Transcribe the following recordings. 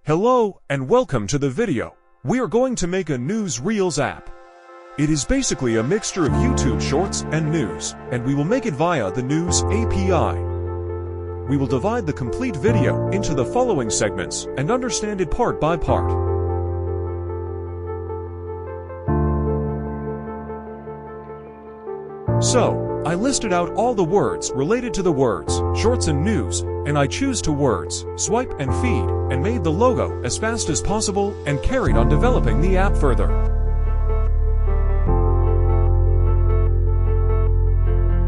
Hello and welcome to the video. We are going to make a news reels app. It is basically a mixture of YouTube shorts and news, and we will make it via the news API. We will divide the complete video into the following segments and understand it part by part. So, I listed out all the words related to the words, shorts and news, and I choose to words, swipe and feed, and made the logo as fast as possible and carried on developing the app further.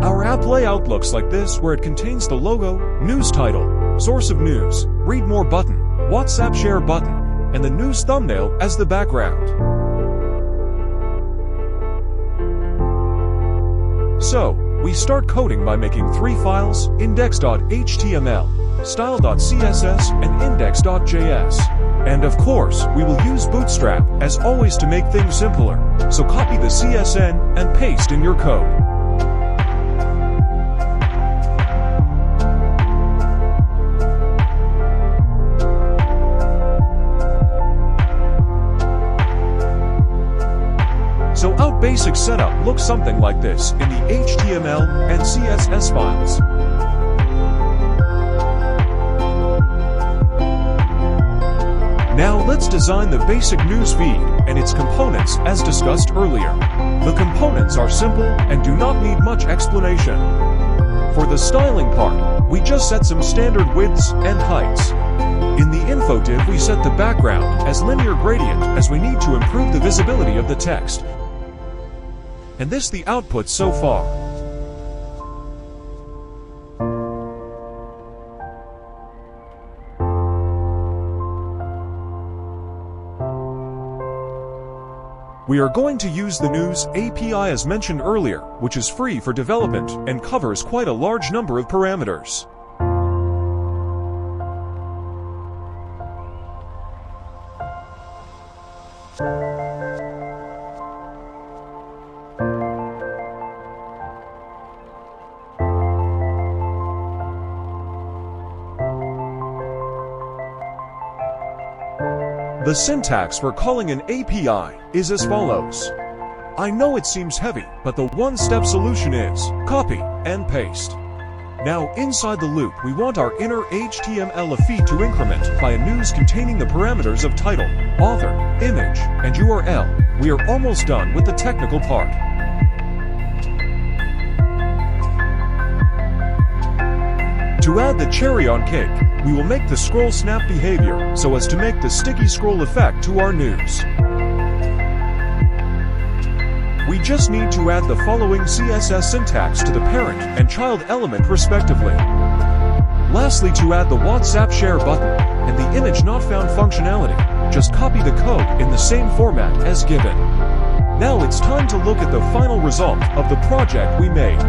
Our app layout looks like this, where it contains the logo, news title, source of news, read more button, WhatsApp share button, and the news thumbnail as the background. So, we start coding by making 3 files, index.html, style.css, and index.js. And of course, we will use Bootstrap, as always, to make things simpler. So copy the CSN and paste in your code. So our basic setup looks something like this in the HTML and CSS files. Now let's design the basic news feed and its components as discussed earlier. The components are simple and do not need much explanation. For the styling part, we just set some standard widths and heights. In the info div, we set the background as linear gradient, as we need to improve the visibility of the text. And this the output so far. We are going to use the news API as mentioned earlier, which is free for development and covers quite a large number of parameters. The syntax for calling an API is as follows. I know it seems heavy, but the one-step solution is copy and paste. Now inside the loop, we want our inner HTML feed to increment by a news containing the parameters of title, author, image, and URL. We are almost done with the technical part. To add the cherry on cake, we will make the scroll snap behavior so as to make the sticky scroll effect to our news. We just need to add the following CSS syntax to the parent and child element respectively. Lastly, to add the WhatsApp share button and the image not found functionality, just copy the code in the same format as given. Now it's time to look at the final result of the project we made.